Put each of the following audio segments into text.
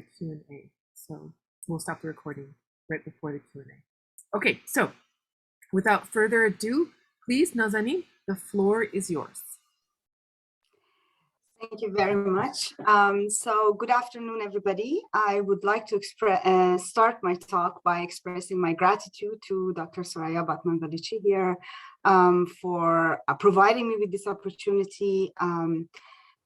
Q&A. So we'll stop the recording right before the Q&A. Okay, so without further ado, please, Nazanin, the floor is yours. Thank you very much. So good afternoon, everybody. I would like to start my talk by expressing my gratitude to Dr. Soraya Batmangalici here for providing me with this opportunity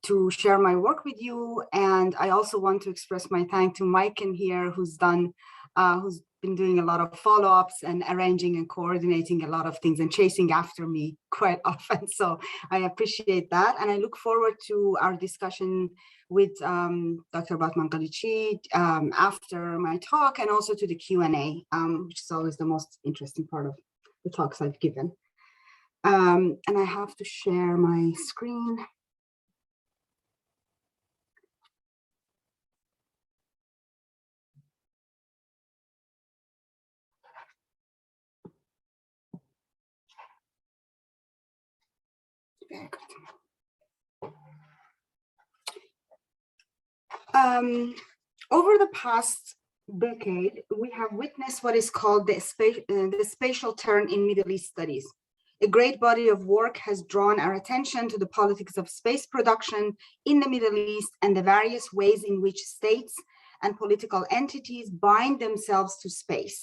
to share my work with you. And I also want to express my thanks to Mike in here, who's been doing a lot of follow-ups and arranging and coordinating a lot of things and chasing after me quite often. So I appreciate that. And I look forward to our discussion with Dr. Batmangalici after my talk, and also to the Q&A, which is always the most interesting part of the talks I've given. And I have to share my screen. Very good. Over the past decade, we have witnessed what is called the spatial turn in Middle East studies. A great body of work has drawn our attention to the politics of space production in the Middle East and the various ways in which states and political entities bind themselves to space.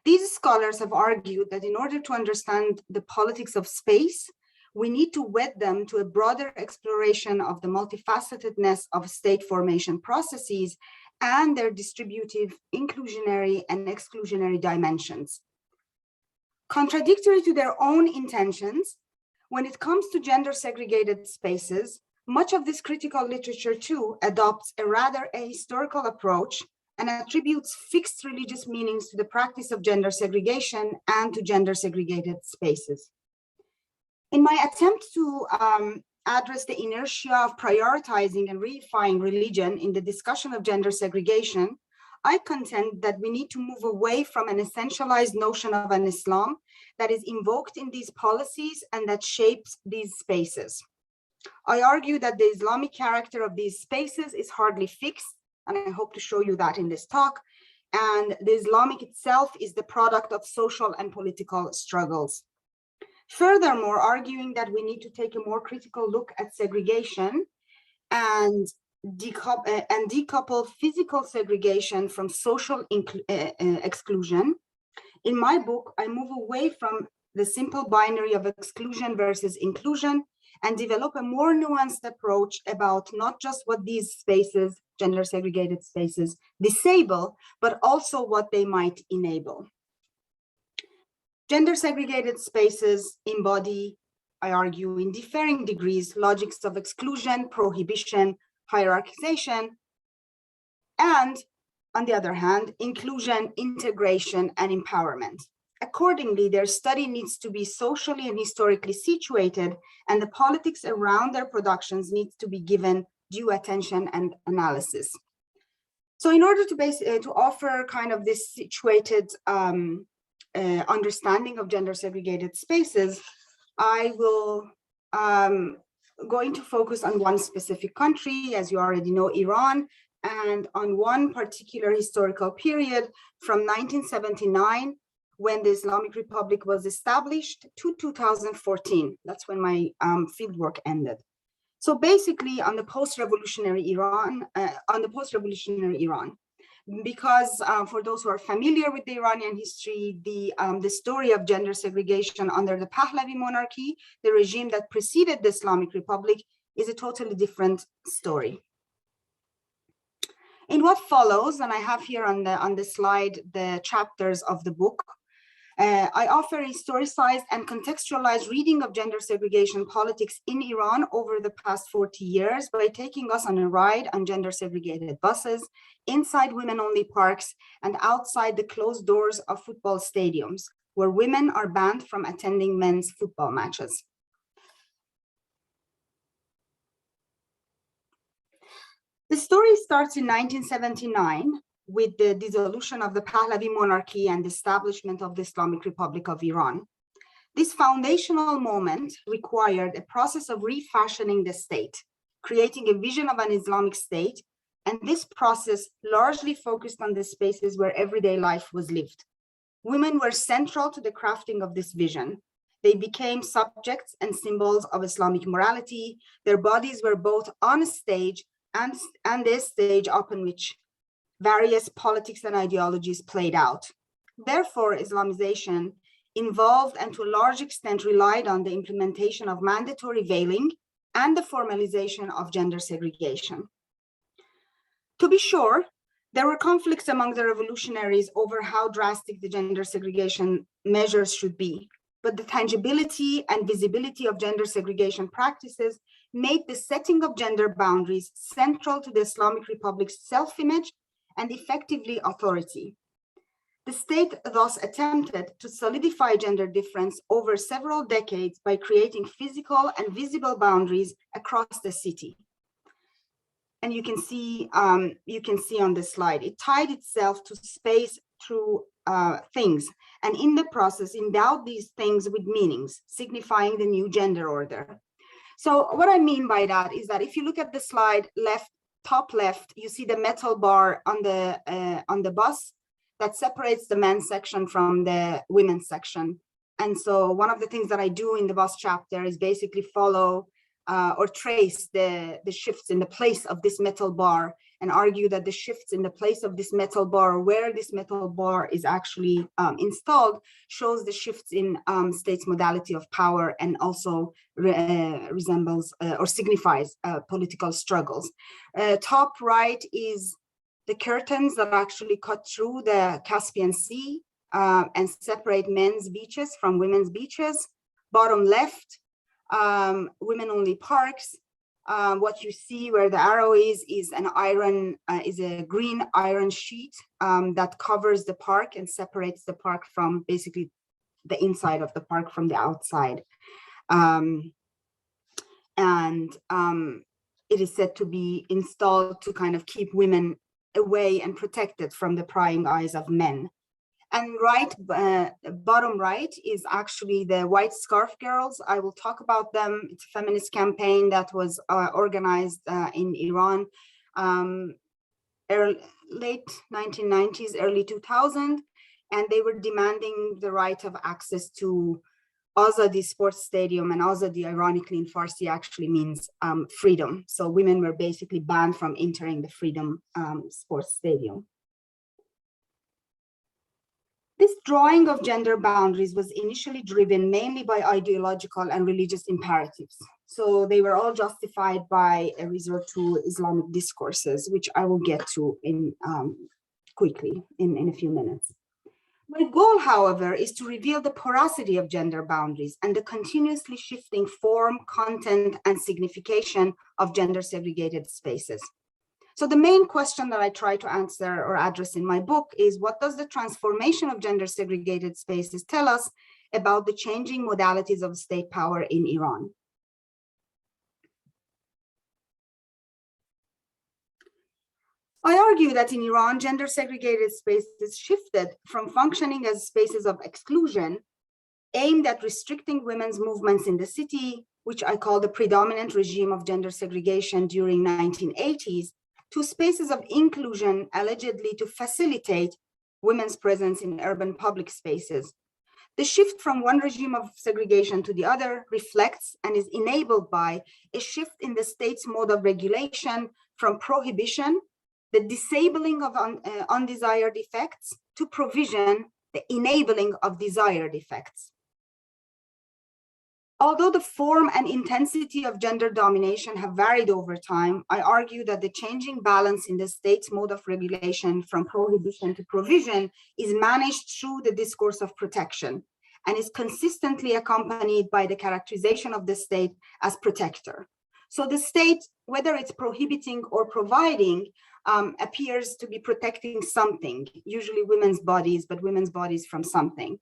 These scholars have argued that in order to understand the politics of space, we need to wed them to a broader exploration of the multifacetedness of state formation processes and their distributive, inclusionary, and exclusionary dimensions. Contradictory to their own intentions, when it comes to gender-segregated spaces, much of this critical literature too adopts a rather ahistorical approach and attributes fixed religious meanings to the practice of gender segregation and to gender-segregated spaces. In my attempt to address the inertia of prioritizing and reifying religion in the discussion of gender segregation, I contend that we need to move away from an essentialized notion of an Islam that is invoked in these policies and that shapes these spaces. I argue that the Islamic character of these spaces is hardly fixed, and I hope to show you that in this talk, and the Islamic itself is the product of social and political struggles. Furthermore, arguing that we need to take a more critical look at segregation and decouple physical segregation from social exclusion. In my book, I move away from the simple binary of exclusion versus inclusion and develop a more nuanced approach about not just what these spaces, gender segregated spaces, disable, but also what they might enable. Gender segregated spaces embody, I argue, in differing degrees, logics of exclusion, prohibition, hierarchization, and on the other hand, inclusion, integration, and empowerment. Accordingly, their study needs to be socially and historically situated, and the politics around their productions needs to be given due attention and analysis. So in order to offer kind of this situated understanding of gender segregated spaces, I will going to focus on one specific country, as you already know, Iran, and on one particular historical period from 1979, when the Islamic Republic was established, to 2014. That's when my fieldwork ended. So basically on the post-revolutionary Iran, because for those who are familiar with the Iranian history, the story of gender segregation under the Pahlavi monarchy, the regime that preceded the Islamic Republic, is a totally different story. In what follows, and I have here on the slide the chapters of the book, I offer a historicized and contextualized reading of gender segregation politics in Iran over the past 40 years by taking us on a ride on gender segregated buses, inside women-only parks, and outside the closed doors of football stadiums, where women are banned from attending men's football matches. The story starts in 1979 with the dissolution of the Pahlavi monarchy and the establishment of the Islamic Republic of Iran. This foundational moment required a process of refashioning the state, creating a vision of an Islamic state And this process largely focused on the spaces where everyday life was lived. Women were central to the crafting of this vision. They became subjects and symbols of Islamic morality. Their bodies were both on a stage and the stage upon which various politics and ideologies played out. Therefore, Islamization involved and to a large extent relied on the implementation of mandatory veiling and the formalization of gender segregation. To be sure, there were conflicts among the revolutionaries over how drastic the gender segregation measures should be, but the tangibility and visibility of gender segregation practices made the setting of gender boundaries central to the Islamic Republic's self-image and effectively authority. The state thus attempted to solidify gender difference over several decades by creating physical and visible boundaries across the city. And you can see on this slide, it tied itself to space through things, and in the process endowed these things with meanings, signifying the new gender order. So what I mean by that is that if you look at the slide top left, you see the metal bar on the bus that separates the men's section from the women's section. And so one of the things that I do in the bus chapter is basically follow or trace the shifts in the place of this metal bar and argue that the shifts in the place of this metal bar, where this metal bar is actually installed, shows the shifts in state's modality of power and also resembles or signifies political struggles. Top right is the curtains that actually cut through the Caspian Sea and separate men's beaches from women's beaches. Bottom left, women-only parks. What you see where the arrow is a green iron sheet that covers the park and separates the park from basically the inside of the park from the outside. It is said to be installed to kind of keep women away and protected from the prying eyes of men. And bottom right is actually the White Scarf Girls. I will talk about them. It's a feminist campaign that was organized in Iran, late 1990s, early 2000, and they were demanding the right of access to Azadi Sports Stadium, and Azadi, ironically, in Farsi actually means freedom. So women were basically banned from entering the Freedom Sports Stadium. This drawing of gender boundaries was initially driven mainly by ideological and religious imperatives. So they were all justified by a resort to Islamic discourses, which I will get to quickly in a few minutes. My goal, however, is to reveal the porosity of gender boundaries and the continuously shifting form, content, and signification of gender segregated spaces. So the main question that I try to answer or address in my book is, what does the transformation of gender segregated spaces tell us about the changing modalities of state power in Iran? I argue that in Iran, gender segregated spaces shifted from functioning as spaces of exclusion aimed at restricting women's movements in the city, which I call the predominant regime of gender segregation during 1980s, to spaces of inclusion allegedly to facilitate women's presence in urban public spaces. The shift from one regime of segregation to the other reflects and is enabled by a shift in the state's mode of regulation from prohibition, the disabling of undesired effects, to provision, the enabling of desired effects. Although the form and intensity of gender domination have varied over time, I argue that the changing balance in the state's mode of regulation from prohibition to provision is managed through the discourse of protection and is consistently accompanied by the characterization of the state as protector. So the state, whether it's prohibiting or providing, appears to be protecting something, usually women's bodies, but women's bodies from something.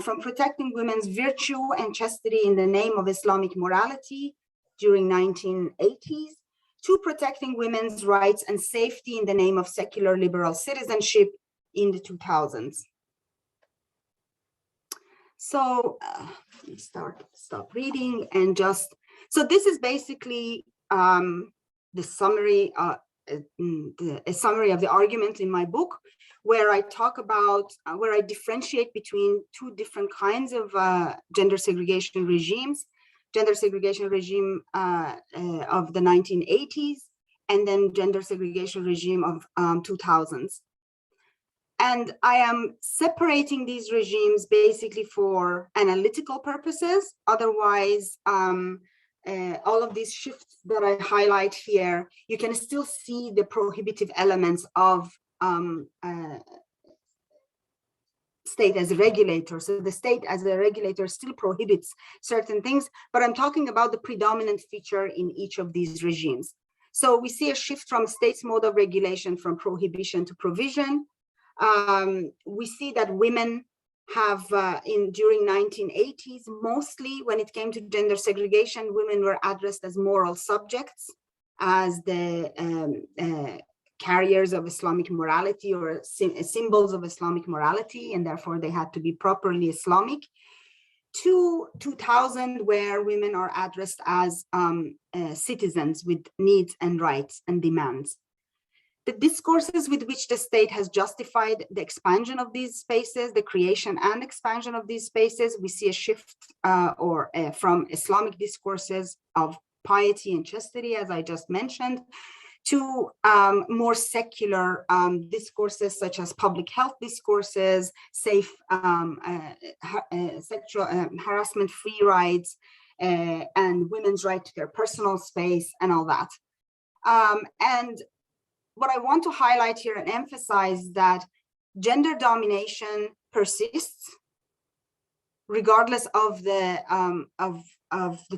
From protecting women's virtue and chastity in the name of Islamic morality during 1980s, to protecting women's rights and safety in the name of secular liberal citizenship in the 2000s. So let me stop reading and just, so this is basically the summary a summary of the argument in my book, where I talk about, where I differentiate between two different kinds of gender segregation regimes, gender segregation regime of the 1980s, and then gender segregation regime of 2000s. And I am separating these regimes basically for analytical purposes. Otherwise, all of these shifts that I highlight here, you can still see the prohibitive elements of state as a regulator. So the state as a regulator still prohibits certain things, but I'm talking about the predominant feature in each of these regimes. So we see a shift from state's mode of regulation from prohibition to provision. We see that women have during 1980s, mostly when it came to gender segregation, women were addressed as moral subjects, as the carriers of Islamic morality or symbols of Islamic morality, and therefore they had to be properly Islamic. To 2000, where women are addressed as citizens with needs and rights and demands. The discourses with which the state has justified the expansion of these spaces, the creation and expansion of these spaces, we see a shift from Islamic discourses of piety and chastity, as I just mentioned, to more secular discourses such as public health discourses, safe sexual harassment-free rights, and women's right to their personal space and all that. And what I want to highlight here and emphasize that gender domination persists regardless of the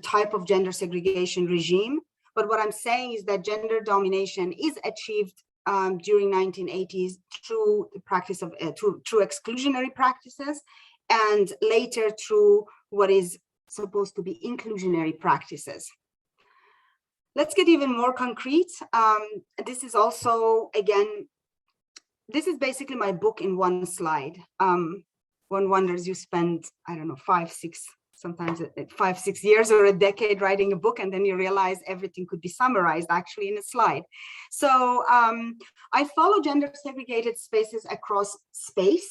type of gender segregation regime. But what I'm saying is that gender domination is achieved during 1980s through the practice of through exclusionary practices, and later through what is supposed to be inclusionary practices. Let's get even more concrete. This is also, again, this is basically my book in one slide. One wonders you spend, I don't know, 5, 6, sometimes 5, 6 years or a decade writing a book, and then you realize everything could be summarized actually in a slide. So I follow gender segregated spaces across space.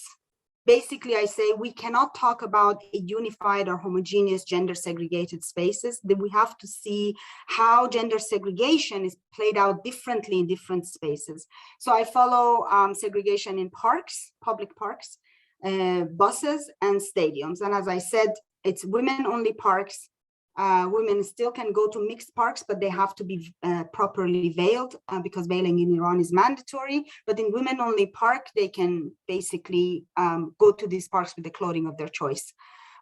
Basically, I say we cannot talk about a unified or homogeneous gender segregated spaces, that we have to see how gender segregation is played out differently in different spaces. So I follow segregation in parks, public parks, buses, and stadiums. And as I said, it's women-only parks. Women still can go to mixed parks, but they have to be properly veiled because veiling in Iran is mandatory. But in women-only park, they can basically go to these parks with the clothing of their choice.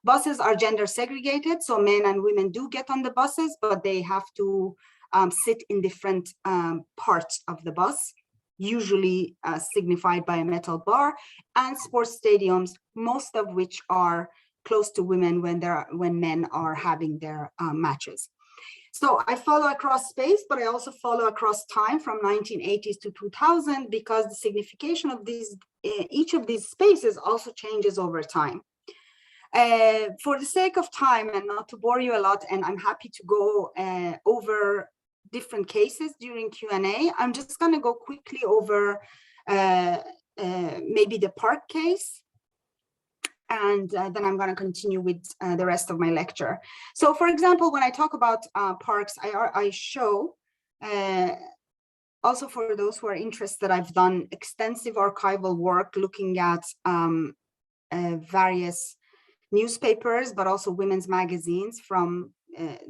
Buses are gender segregated, so men and women do get on the buses, but they have to sit in different parts of the bus, usually signified by a metal bar, and sports stadiums, most of which are close to women when men are having their matches. So I follow across space, but I also follow across time from 1980s to 2000, because the signification of these, each of these spaces also changes over time. For the sake of time and not to bore you a lot, and I'm happy to go over different cases during Q&A, I'm just going to go quickly over maybe the park case. And then I'm going to continue with the rest of my lecture. So, for example, when I talk about parks, I show, also for those who are interested, I've done extensive archival work looking at various newspapers, but also women's magazines from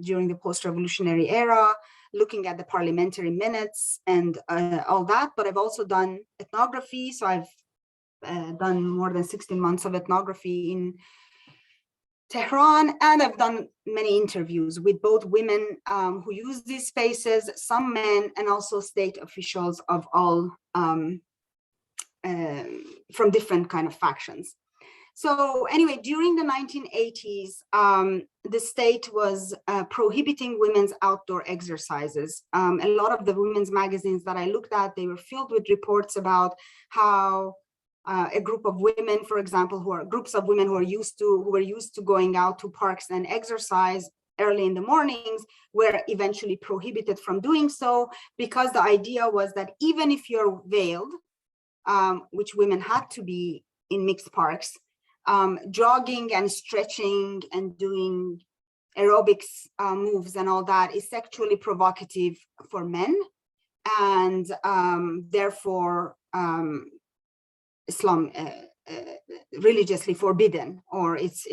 during the post-revolutionary era, looking at the parliamentary minutes and all that. But I've also done ethnography, so I've done more than 16 months of ethnography in Tehran, and I've done many interviews with both women who use these spaces, some men, and also state officials of all from different kind of factions. So anyway, during the 1980s, the state was prohibiting women's outdoor exercises. A lot of the women's magazines that I looked at, they were filled with reports about how a group of women, for example, groups of women who were used to going out to parks and exercise, early in the mornings were eventually prohibited from doing so, because the idea was that even if you're veiled, which women had to be in mixed parks, jogging and stretching and doing aerobics moves and all that is sexually provocative for men, and therefore Islam religiously forbidden, or it's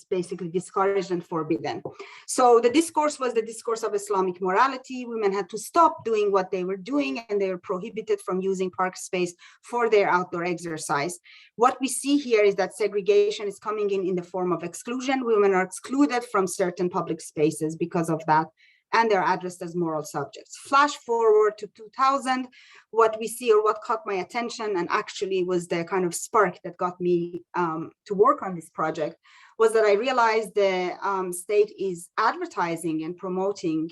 basically discouraged and forbidden. So the discourse was the discourse of Islamic morality. Women had to stop doing what they were doing, and they were prohibited from using park space for their outdoor exercise. What we see here is that segregation is coming in the form of exclusion. Women are excluded from certain public spaces because of that, and they're addressed as moral subjects. Flash forward to 2000, what we see, or what caught my attention, and actually was the kind of spark that got me to work on this project, was that I realized the state is advertising and promoting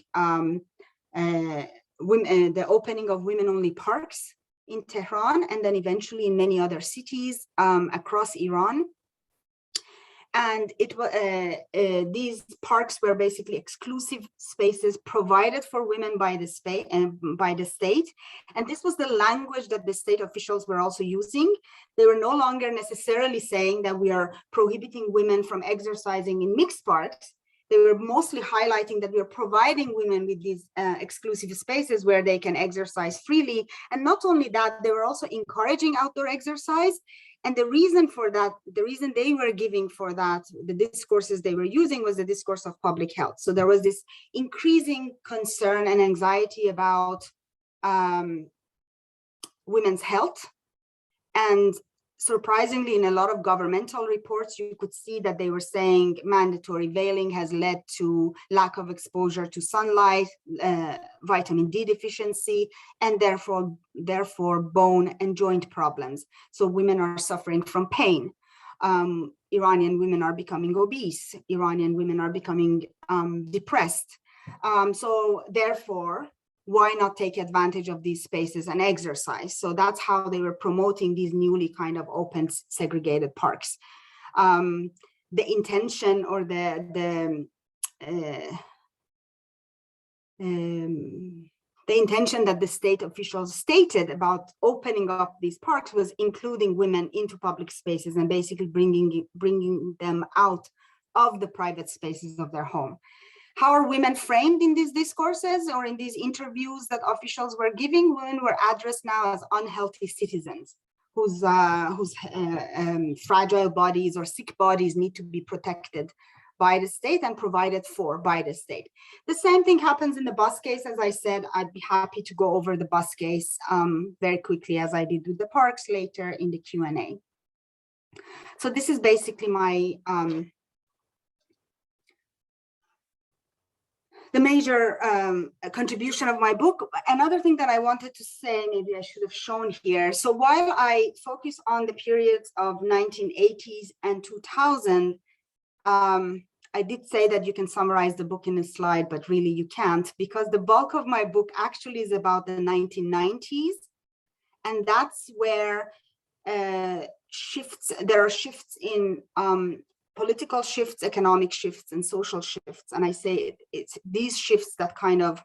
the opening of women-only parks in Tehran, and then eventually in many other cities across Iran. And it was these parks were basically exclusive spaces provided for women by the state, and this was the language that the state officials were also using. They were no longer necessarily saying that we are prohibiting women from exercising in mixed parks. They were mostly highlighting that we are providing women with these exclusive spaces where they can exercise freely. And not only that, they were also encouraging outdoor exercise. And the reason for that, the reason they were giving for that, the discourses they were using, was the discourse of public health. So there was this increasing concern and anxiety about women's health. And surprisingly, in a lot of governmental reports, you could see that they were saying mandatory veiling has led to lack of exposure to sunlight, vitamin D deficiency, and therefore bone and joint problems. So women are suffering from pain. Iranian women are becoming obese. Iranian women are becoming depressed. So therefore, why not take advantage of these spaces and exercise? So that's how they were promoting these newly kind of open segregated parks. The intention, or the intention that the state officials stated about opening up these parks was including women into public spaces and basically bringing them out of the private spaces of their home. How are women framed in these discourses or in these interviews that officials were giving? Women were addressed now as unhealthy citizens whose fragile bodies or sick bodies need to be protected by the state and provided for by the state. The same thing happens in the bus case. As I said, I'd be happy to go over the bus case very quickly, as I did with the parks later in the Q&A. So this is basically my the major contribution of my book. Another thing that I wanted to say, maybe I should have shown here. So while I focus on the periods of 1980s and 2000, I did say that you can summarize the book in a slide, but really you can't, because the bulk of my book actually is about the 1990s. And that's where there are shifts in political shifts, economic shifts, and social shifts. And I say it's these shifts that kind of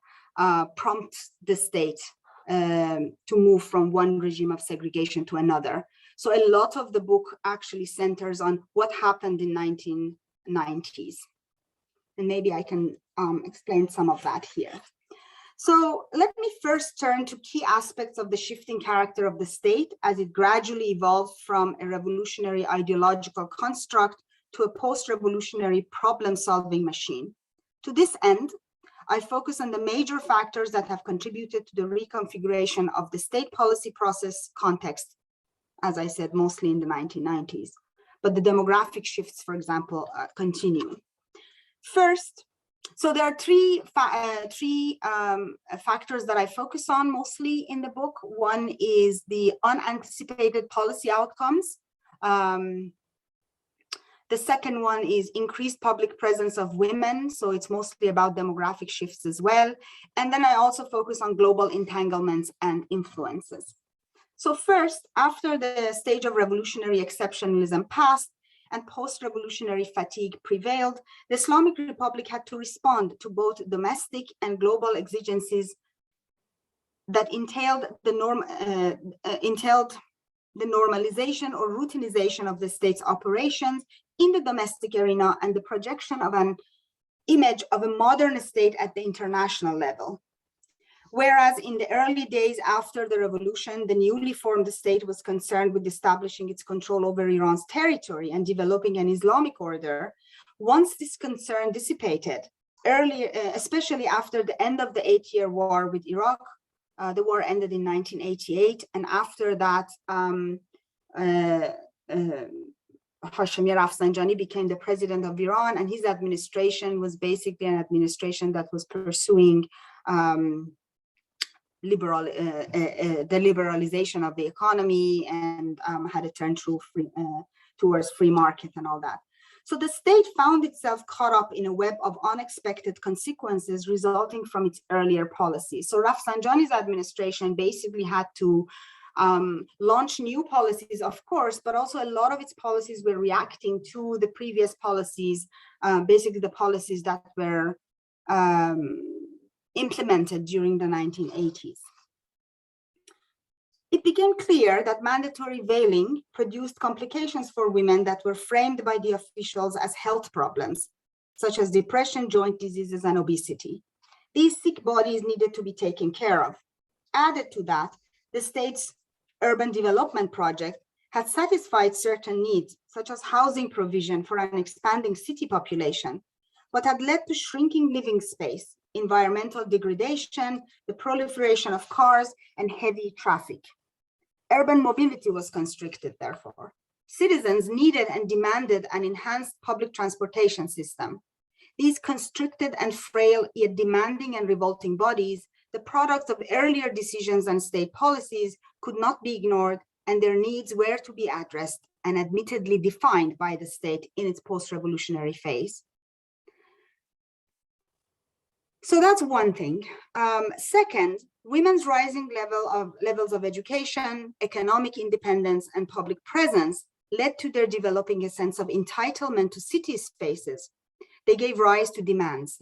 prompt the state to move from one regime of segregation to another. So a lot of the book actually centers on what happened in 1990s. And maybe I can explain some of that here. So let me first turn to key aspects of the shifting character of the state as it gradually evolved from a revolutionary ideological construct to a post-revolutionary problem-solving machine. To this end, I focus on the major factors that have contributed to the reconfiguration of the state policy process context, as I said, mostly in the 1990s. But the demographic shifts, for example, continue. First, so there are three factors that I focus on mostly in the book. One is the unanticipated policy outcomes. The second one is increased public presence of women. So it's mostly about demographic shifts as well. And then I also focus on global entanglements and influences. So first, after the stage of revolutionary exceptionalism passed and post-revolutionary fatigue prevailed, the Islamic Republic had to respond to both domestic and global exigencies that entailed the normalization or routinization of the state's operations in the domestic arena and the projection of an image of a modern state at the international level. Whereas in the early days after the revolution, the newly formed state was concerned with establishing its control over Iran's territory and developing an Islamic order, once this concern dissipated, especially after the end of the 8-year war with Iraq, the war ended in 1988, and after that, Hashemi Rafsanjani became the president of Iran, and his administration was basically an administration that was pursuing the liberalization of the economy and had a turn towards free market and all that. So the state found itself caught up in a web of unexpected consequences resulting from its earlier policies. So Rafsanjani's administration basically had to launch new policies, of course, but also a lot of its policies were reacting to the previous policies, basically the policies that were implemented during the 1980s. It became clear that mandatory veiling produced complications for women that were framed by the officials as health problems, such as depression, joint diseases, and obesity. These sick bodies needed to be taken care of. Added to that, the state's urban development project had satisfied certain needs, such as housing provision for an expanding city population, but had led to shrinking living space, environmental degradation, the proliferation of cars, and heavy traffic. Urban mobility was constricted, therefore. Citizens needed and demanded an enhanced public transportation system. These constricted and frail, yet demanding and revolting bodies, the products of earlier decisions and state policies, could not be ignored, and their needs were to be addressed and admittedly defined by the state in its post-revolutionary phase. So that's one thing. Second, women's rising levels of education, economic independence, and public presence led to their developing a sense of entitlement to city spaces. They gave rise to demands.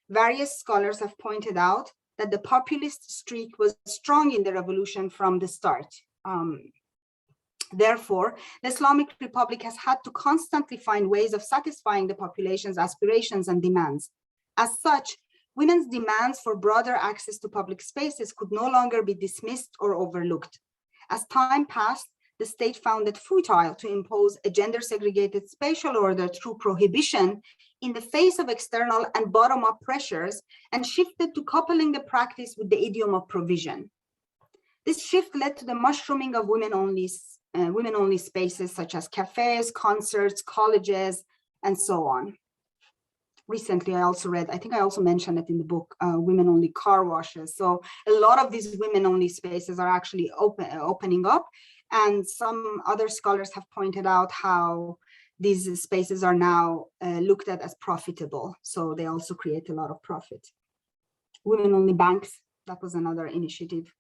Various scholars have pointed out that the populist streak was strong in the revolution from the start. Therefore, the Islamic Republic has had to constantly find ways of satisfying the population's aspirations and demands. As such, women's demands for broader access to public spaces could no longer be dismissed or overlooked. As time passed, the state found it futile to impose a gender-segregated spatial order through prohibition in the face of external and bottom-up pressures, and shifted to coupling the practice with the idiom of provision. This shift led to the mushrooming of women-only spaces such as cafes, concerts, colleges, and so on. Recently, I also read, I think I also mentioned it in the book, women-only car washes. So a lot of these women-only spaces are actually opening up. And some other scholars have pointed out how these spaces are now looked at as profitable. So they also create a lot of profit. Women-only banks, that was another initiative.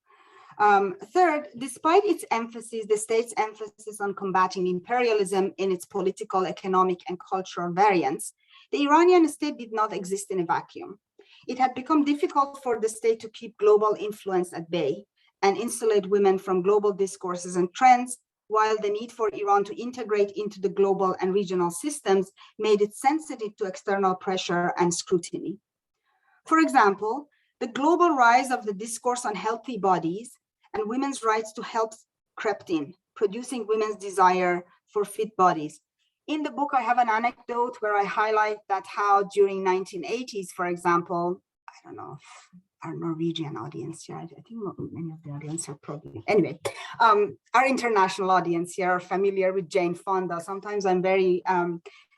Third, despite its emphasis, the state's emphasis on combating imperialism in its political, economic, and cultural variants, the Iranian state did not exist in a vacuum. It had become difficult for the state to keep global influence at bay and insulate women from global discourses and trends, while the need for Iran to integrate into the global and regional systems made it sensitive to external pressure and scrutiny. For example, the global rise of the discourse on healthy bodies and women's rights to health crept in, producing women's desire for fit bodies. In the book, I have an anecdote where I highlight that how during 1980s, for example, I don't know if our Norwegian audience here, I think many of the audience are probably, anyway, our international audience here are familiar with Jane Fonda. Sometimes I'm very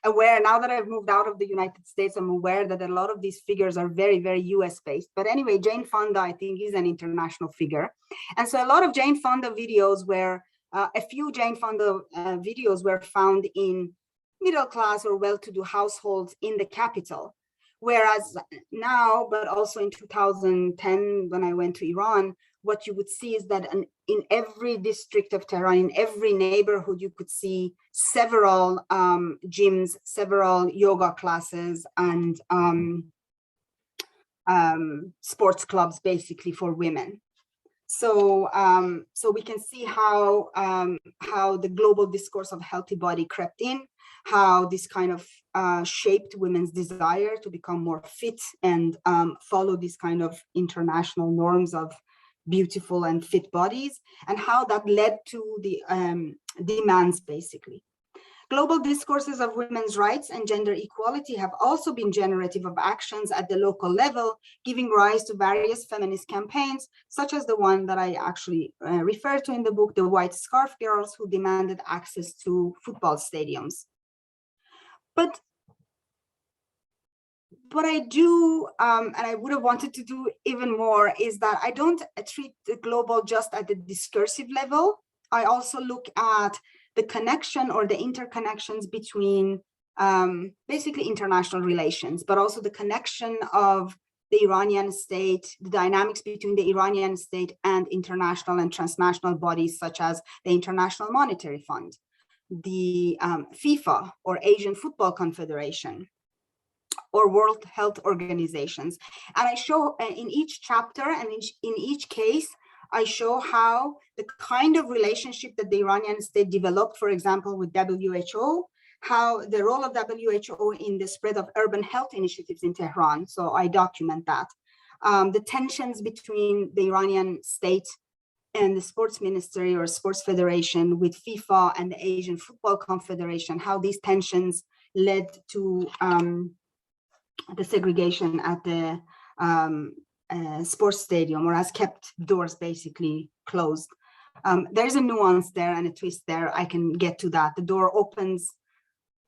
aware, now that I've moved out of the United States, I'm aware that a lot of these figures are very, very US based. But anyway, Jane Fonda, I think, is an international figure. And so a lot of Jane Fonda videos were, a few Jane Fonda videos were found in middle class or well-to-do households in the capital. Whereas now, but also in 2010, when I went to Iran, what you would see is that in every district of Tehran, in every neighborhood, you could see several gyms, several yoga classes, and sports clubs, basically for women. So, so we can see how the global discourse of healthy body crept in, how this kind of shaped women's desire to become more fit and follow these kind of international norms of beautiful and fit bodies, and how that led to the demands, basically. Global discourses of women's rights and gender equality have also been generative of actions at the local level, giving rise to various feminist campaigns, such as the one that I actually refer to in the book, the White Scarf Girls, who demanded access to football stadiums. But what I do, and I would have wanted to do even more, is that I don't treat the global just at the discursive level. I also look at the connection or the interconnections between basically international relations, but also the connection of the Iranian state, the dynamics between the Iranian state and international and transnational bodies such as the International Monetary Fund, the FIFA or Asian Football Confederation, or World Health Organizations. And I show in each chapter and in each case, I show how the kind of relationship that the Iranian state developed, for example, with WHO, how the role of WHO in the spread of urban health initiatives in Tehran. So I document that. The tensions between the Iranian state and the sports ministry or sports federation with FIFA and the Asian Football Confederation, how these tensions led to the segregation at the sports stadium, or has kept doors basically closed. There's a nuance there and a twist there. I can get to that. The door opens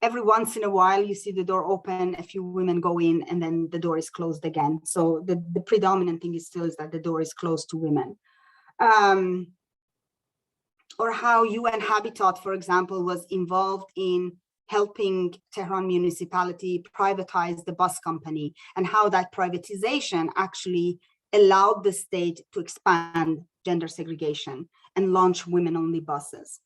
every once in a while. You see the door open, a few women go in, and then the door is closed again. So the predominant thing is still is that the door is closed to women. Or how UN Habitat, for example, was involved in helping Tehran municipality privatize the bus company, and how that privatization actually allowed the state to expand gender segregation and launch women-only buses.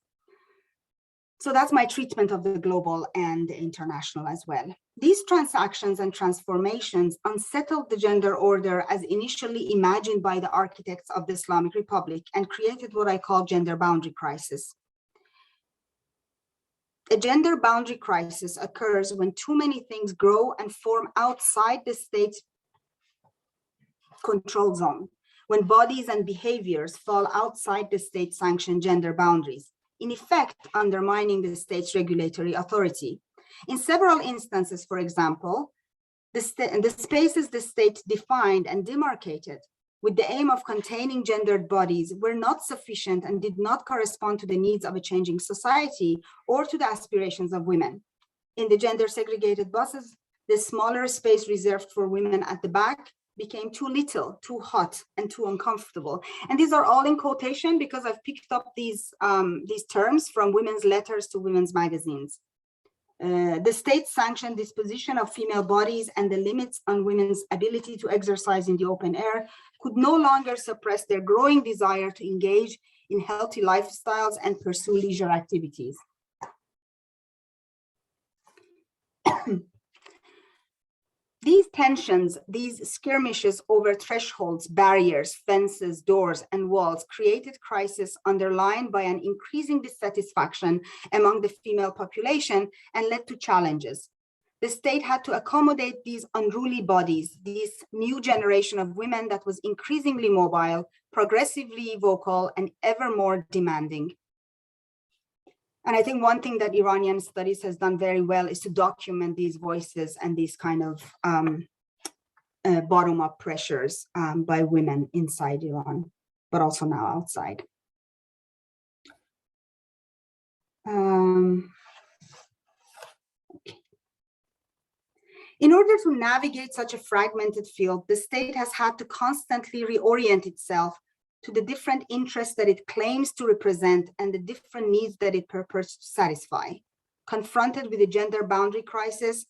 So that's my treatment of the global and the international as well. These transactions and transformations unsettled the gender order as initially imagined by the architects of the Islamic Republic and created what I call gender boundary crisis. A gender boundary crisis occurs when too many things grow and form outside the state's control zone, when bodies and behaviors fall outside the state-sanctioned gender boundaries, in effect undermining the state's regulatory authority. In several instances, for example, the spaces the state defined and demarcated with the aim of containing gendered bodies were not sufficient and did not correspond to the needs of a changing society or to the aspirations of women. In the gender-segregated buses, the smaller space reserved for women at the back became too little, too hot, and too uncomfortable. And these are all in quotation because I've picked up these terms from women's letters to women's magazines. The state-sanctioned disposition of female bodies and the limits on women's ability to exercise in the open air could no longer suppress their growing desire to engage in healthy lifestyles and pursue leisure activities. These tensions, these skirmishes over thresholds, barriers, fences, doors, and walls created crisis underlined by an increasing dissatisfaction among the female population and led to challenges. The state had to accommodate these unruly bodies, this new generation of women that was increasingly mobile, progressively vocal, and ever more demanding. And I think one thing that Iranian studies has done very well is to document these voices and these kind of bottom-up pressures by women inside Iran, but also now outside. In order to navigate such a fragmented field, the state has had to constantly reorient itself to the different interests that it claims to represent and the different needs that it purports to satisfy. Confronted with the gender boundary crisis,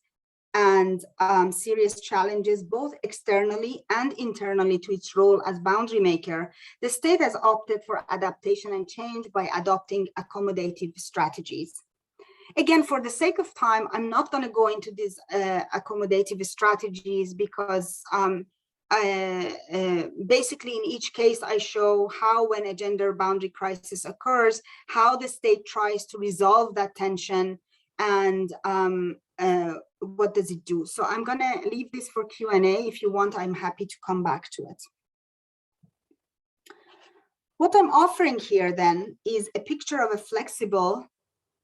and serious challenges, both externally and internally, to its role as boundary maker, the state has opted for adaptation and change by adopting accommodative strategies. Again, for the sake of time, I'm not going to go into these accommodative strategies because basically in each case, I show how when a gender boundary crisis occurs, how the state tries to resolve that tension and what does it do. So I'm going to leave this for Q&A. If you want, I'm happy to come back to it. What I'm offering here then is a picture of a flexible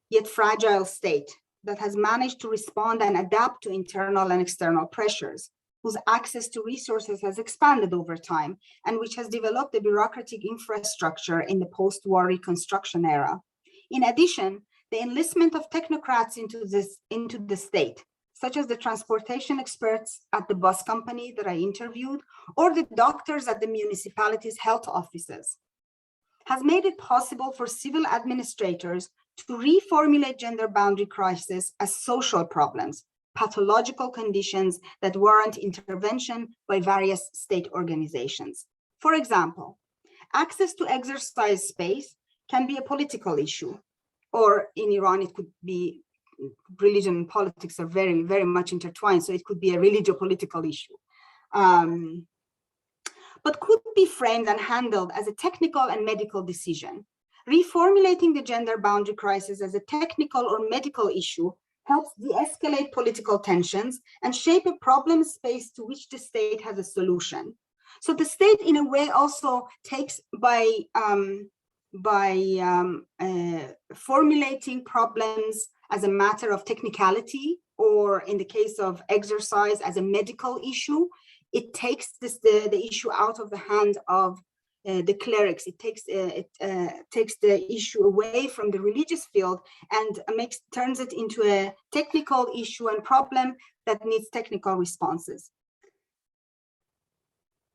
yet fragile state that has managed to respond and adapt to internal and external pressures, whose access to resources has expanded over time, and which has developed a bureaucratic infrastructure in the post-war reconstruction era. In addition, the enlistment of technocrats into the state, such as the transportation experts at the bus company that I interviewed, or the doctors at the municipality's health offices, has made it possible for civil administrators to reformulate gender boundary crisis as social problems, pathological conditions that warrant intervention by various state organizations. For example, access to exercise space can be a political issue, or in Iran, it could be religion and politics are very, very much intertwined, so it could be a religio-political issue. But could be framed and handled as a technical and medical decision. Reformulating the gender boundary crisis as a technical or medical issue helps de-escalate political tensions and shape a problem space to which the state has a solution. So the state, in a way, also takes by formulating problems as a matter of technicality, or in the case of exercise as a medical issue, it takes the issue out of the hand of the clerics. It takes the issue away from the religious field and turns it into a technical issue and problem that needs technical responses.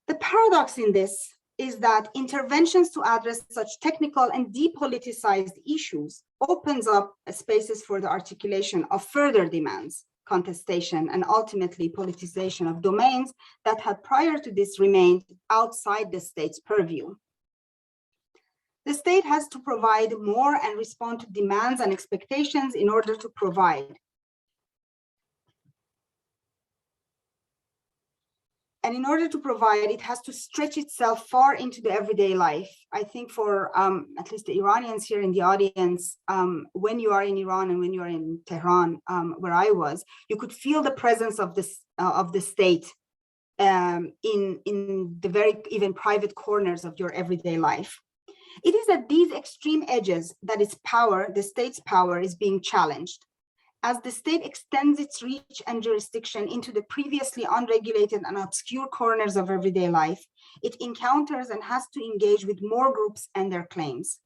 The paradox in this is that interventions to address such technical and depoliticized issues opens up spaces for the articulation of further demands, contestation, and ultimately politicization of domains that had prior to this remained outside the state's purview. The state has to provide more and respond to demands and expectations in order to provide. And in order to provide, it has to stretch itself far into the everyday life. I think for at least the Iranians here in the audience, when you are in Iran and when you are in Tehran, where I was, you could feel the presence of the state in the very even private corners of your everyday life. It is at these extreme edges that its power, the state's power, is being challenged. As the state extends its reach and jurisdiction into the previously unregulated and obscure corners of everyday life, it encounters and has to engage with more groups and their claims.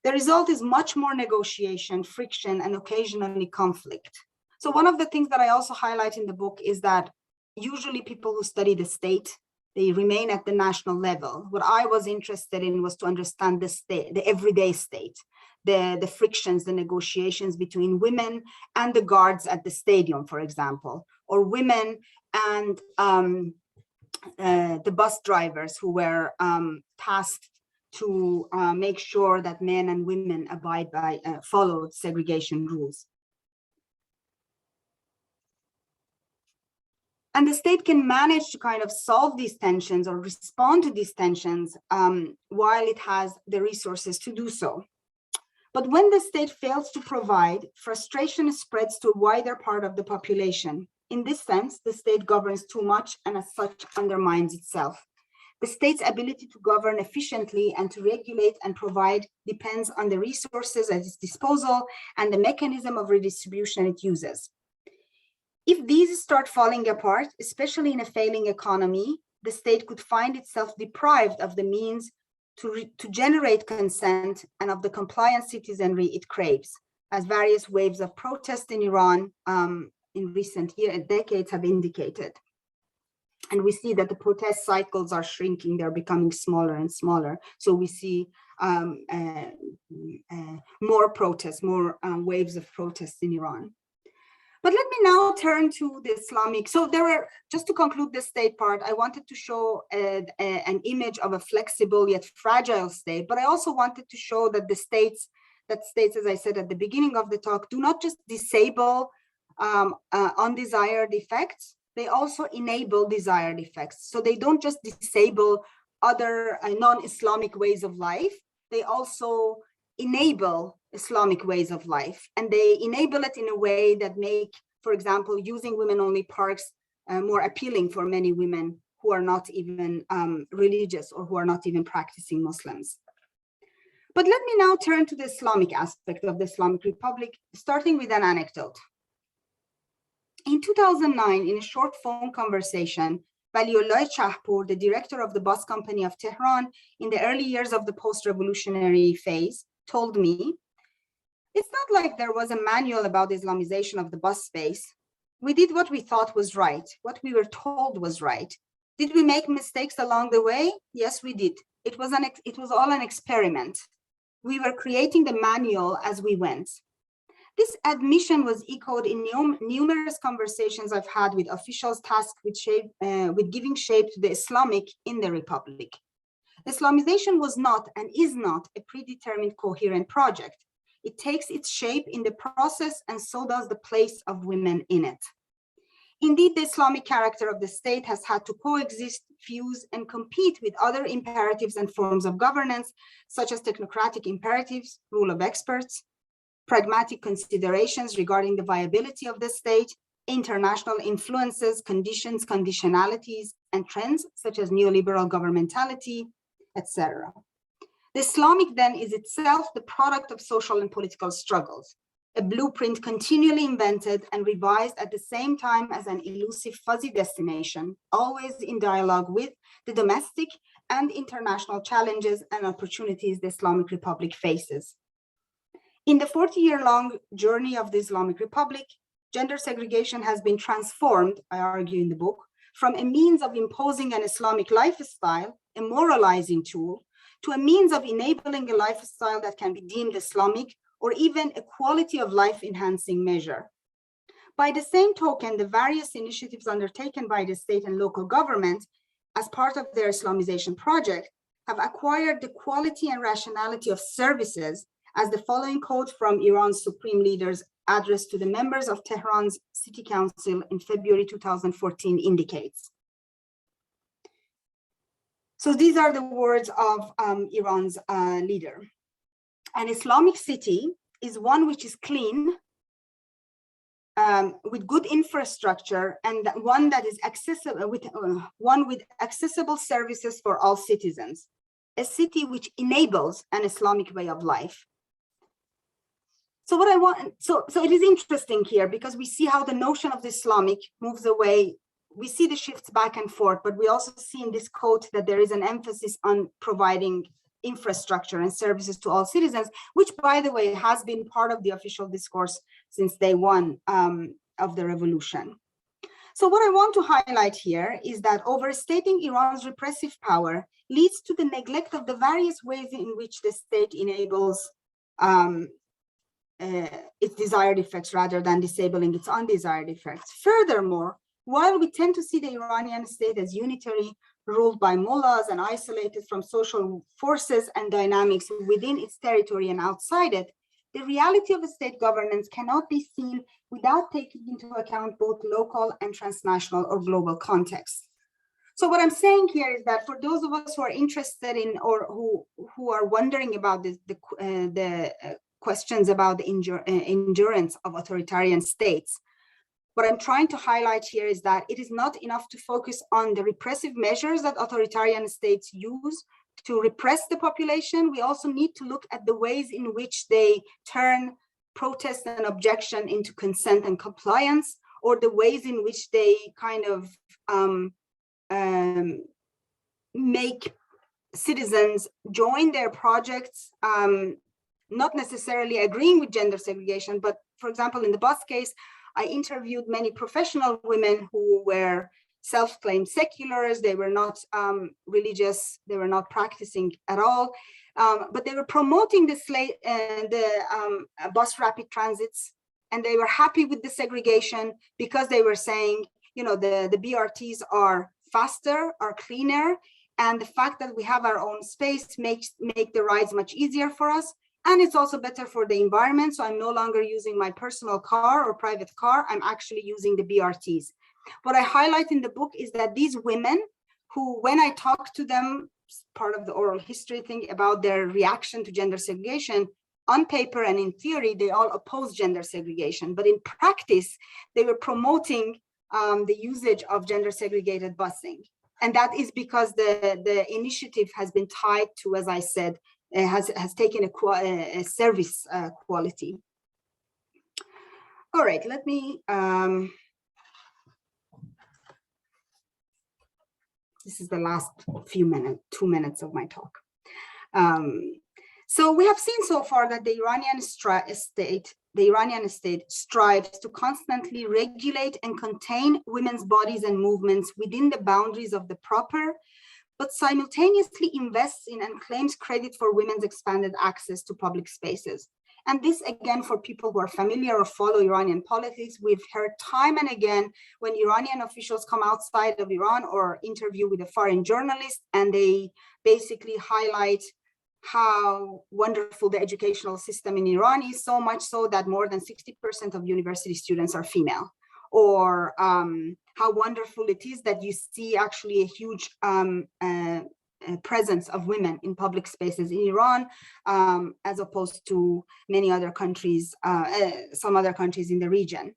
The result is much more negotiation, friction, and occasionally conflict. So one of the things that I also highlight in the book is that usually people who study the state, they remain at the national level. What I was interested in was to understand the state, the everyday state. The frictions, the negotiations between women and the guards at the stadium, for example, or women and the bus drivers who were tasked to make sure that men and women abide by, follow segregation rules. And the state can manage to kind of solve these tensions or respond to these tensions while it has the resources to do so. But when the state fails to provide, frustration spreads to a wider part of the population. In this sense, the state governs too much and as such undermines itself. The state's ability to govern efficiently and to regulate and provide depends on the resources at its disposal and the mechanism of redistribution it uses. If these start falling apart, especially in a failing economy, the state could find itself deprived of the means to generate consent and of the compliant citizenry it craves, as various waves of protest in Iran in recent decades have indicated. And we see that the protest cycles are shrinking, they're becoming smaller and smaller. So we see more protests, more waves of protests in Iran. But let me now turn to the Islamic. So there are, just to conclude the state part, I wanted to show an image of a flexible yet fragile state, but I also wanted to show that states, as I said at the beginning of the talk, do not just disable undesired effects, they also enable desired effects. So they don't just disable other non-Islamic ways of life, they also enable Islamic ways of life. And they enable it in a way that make, for example, using women-only parks more appealing for many women who are not even religious or who are not even practicing Muslims. But let me now turn to the Islamic aspect of the Islamic Republic, starting with an anecdote. In 2009, in a short phone conversation, Waliullah Shahpour, the director of the bus company of Tehran in the early years of the post-revolutionary phase, told me, "It's not like there was a manual about the Islamization of the bus space. We did what we thought was right, what we were told was right. Did we make mistakes along the way? Yes, we did. It was all an experiment. We were creating the manual as we went." This admission was echoed in numerous conversations I've had with officials tasked with giving shape to the Islamic in the Republic. Islamization was not and is not a predetermined coherent project. It takes its shape in the process, and so does the place of women in it. Indeed, the Islamic character of the state has had to coexist, fuse, and compete with other imperatives and forms of governance, such as technocratic imperatives, rule of experts, pragmatic considerations regarding the viability of the state, international influences, conditions, conditionalities, and trends such as neoliberal governmentality, etc. The Islamic then is itself the product of social and political struggles, a blueprint continually invented and revised at the same time as an elusive, fuzzy destination, always in dialogue with the domestic and international challenges and opportunities the Islamic Republic faces. In the 40-year-long journey of the Islamic Republic, gender segregation has been transformed, I argue in the book, from a means of imposing an Islamic lifestyle, a moralizing tool, to a means of enabling a lifestyle that can be deemed Islamic or even a quality of life enhancing measure. By the same token, the various initiatives undertaken by the state and local government as part of their Islamization project have acquired the quality and rationality of services, as the following quote from Iran's supreme leader's address to the members of Tehran's City Council in February 2014 indicates. So these are the words of Iran's leader. An Islamic city is one which is clean, with good infrastructure, and one that is accessible, one with accessible services for all citizens. A city which enables an Islamic way of life. So what I want, so it is interesting here because we see how the notion of the Islamic moves away. We see the shifts back and forth, but we also see in this quote that there is an emphasis on providing infrastructure and services to all citizens, which, by the way, has been part of the official discourse since day one of the revolution. So what I want to highlight here is that overstating Iran's repressive power leads to the neglect of the various ways in which the state enables its desired effects rather than disabling its undesired effects. Furthermore, while we tend to see the Iranian state as unitary, ruled by mullahs and isolated from social forces and dynamics within its territory and outside it, the reality of a state governance cannot be seen without taking into account both local and transnational or global contexts. So what I'm saying here is that for those of us who are interested in or who are wondering about the questions about the endurance of authoritarian states, what I'm trying to highlight here is that it is not enough to focus on the repressive measures that authoritarian states use to repress the population. We also need to look at the ways in which they turn protest and objection into consent and compliance, or the ways in which they kind of make citizens join their projects, not necessarily agreeing with gender segregation, but for example, in the bus case, I interviewed many professional women who were self-claimed seculars. They were not religious. They were not practicing at all, but they were promoting the bus rapid transits and they were happy with the segregation because they were saying, you know, the BRTs are faster, are cleaner, and the fact that we have our own space make the rides much easier for us. And it's also better for the environment. So I'm no longer using my personal car or private car. I'm actually using the BRTs. What I highlight in the book is that these women who, when I talk to them, part of the oral history thing about their reaction to gender segregation, on paper and in theory, they all oppose gender segregation. But in practice, they were promoting the usage of gender segregated busing. And that is because the initiative has been tied to, as I said, has taken a service quality. All right, let me, this is the last few minutes, 2 minutes of my talk. So we have seen so far that the Iranian state strives to constantly regulate and contain women's bodies and movements within the boundaries of the proper, but simultaneously invests in and claims credit for women's expanded access to public spaces. And this, again, for people who are familiar or follow Iranian politics, we've heard time and again when Iranian officials come outside of Iran or interview with a foreign journalist, and they basically highlight how wonderful the educational system in Iran is, so much so that more than 60% of university students are female, or how wonderful it is that you see actually a huge presence of women in public spaces in Iran, as opposed to many other countries, some other countries in the region.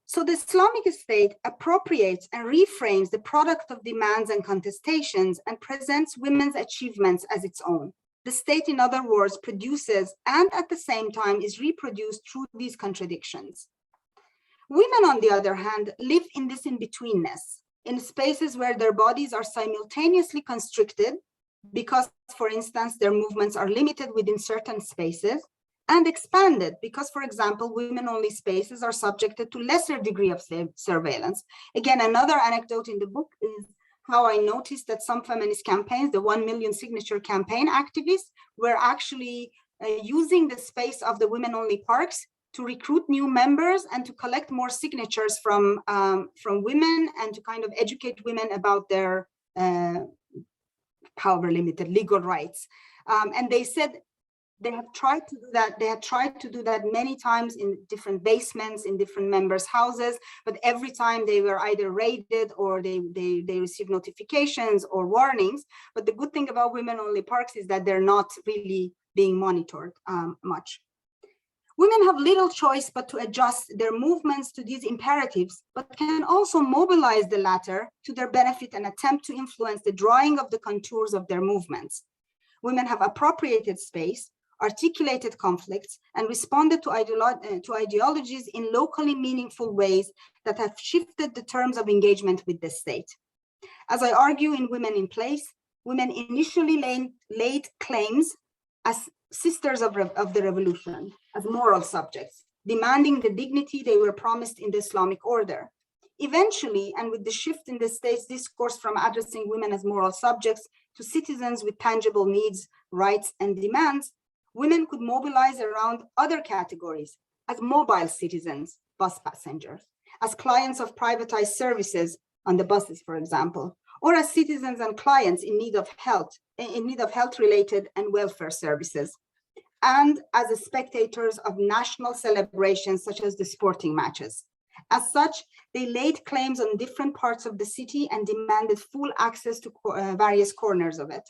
So the Islamic State appropriates and reframes the product of demands and contestations and presents women's achievements as its own. The state, in other words, produces and at the same time is reproduced through these contradictions. Women, on the other hand, live in this in-betweenness, in spaces where their bodies are simultaneously constricted because, for instance, their movements are limited within certain spaces, and expanded because, for example, women-only spaces are subjected to lesser degree of surveillance. Again, another anecdote in the book is how I noticed that some feminist campaigns, the 1 million signature campaign activists, were actually using the space of the women-only parks to recruit new members and to collect more signatures from women and to kind of educate women about their however limited legal rights. And they said they have tried to do that. They had tried to do that many times in different basements, in different members' houses, but every time they were either raided or they received notifications or warnings. But the good thing about women-only parks is that they're not really being monitored much. Women have little choice but to adjust their movements to these imperatives, but can also mobilize the latter to their benefit and attempt to influence the drawing of the contours of their movements. Women have appropriated space, articulated conflicts, and responded to ideologies in locally meaningful ways that have shifted the terms of engagement with the state. As I argue in Women in Place, women initially laid claims as sisters of the revolution, as moral subjects, demanding the dignity they were promised in the Islamic order. Eventually, and with the shift in the state's discourse from addressing women as moral subjects to citizens with tangible needs, rights, and demands, women could mobilize around other categories as mobile citizens, bus passengers, as clients of privatized services on the buses, for example, or as citizens and clients in need of health-related and welfare services, and as spectators of national celebrations such as the sporting matches. As such, they laid claims on different parts of the city and demanded full access to various corners of it.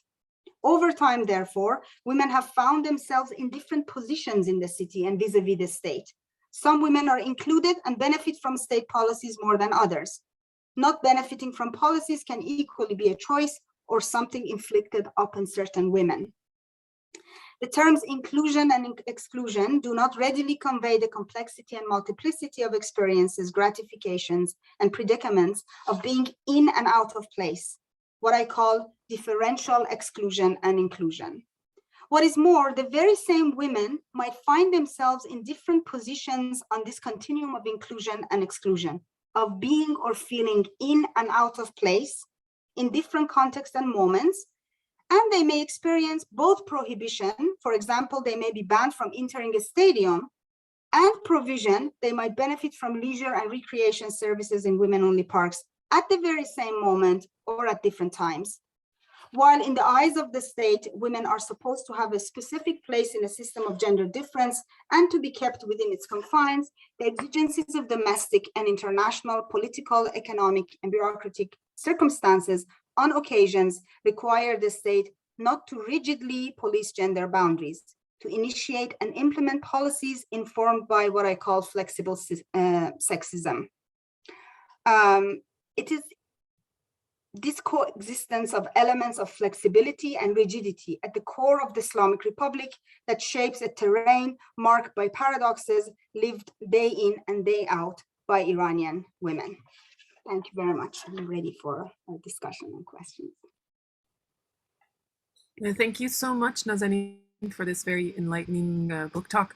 Over time, therefore, women have found themselves in different positions in the city and vis-a-vis the state. Some women are included and benefit from state policies more than others. Not benefiting from policies can equally be a choice or something inflicted upon certain women. The terms inclusion and exclusion do not readily convey the complexity and multiplicity of experiences, gratifications, and predicaments of being in and out of place, what I call differential exclusion and inclusion. What is more, the very same women might find themselves in different positions on this continuum of inclusion and exclusion, of being or feeling in and out of place in different contexts and moments, and they may experience both prohibition. For example, they may be banned from entering a stadium, and provision, they might benefit from leisure and recreation services in women-only parks at the very same moment or at different times. While in the eyes of the state, women are supposed to have a specific place in a system of gender difference and to be kept within its confines, the exigencies of domestic and international political, economic, and bureaucratic circumstances on occasions require the state not to rigidly police gender boundaries, to initiate and implement policies informed by what I call flexible sexism. It is this coexistence of elements of flexibility and rigidity at the core of the Islamic Republic that shapes a terrain marked by paradoxes lived day in and day out by Iranian women. Thank you very much. I'm ready for a discussion and questions. Thank you so much, Nazanin, for this very enlightening book talk.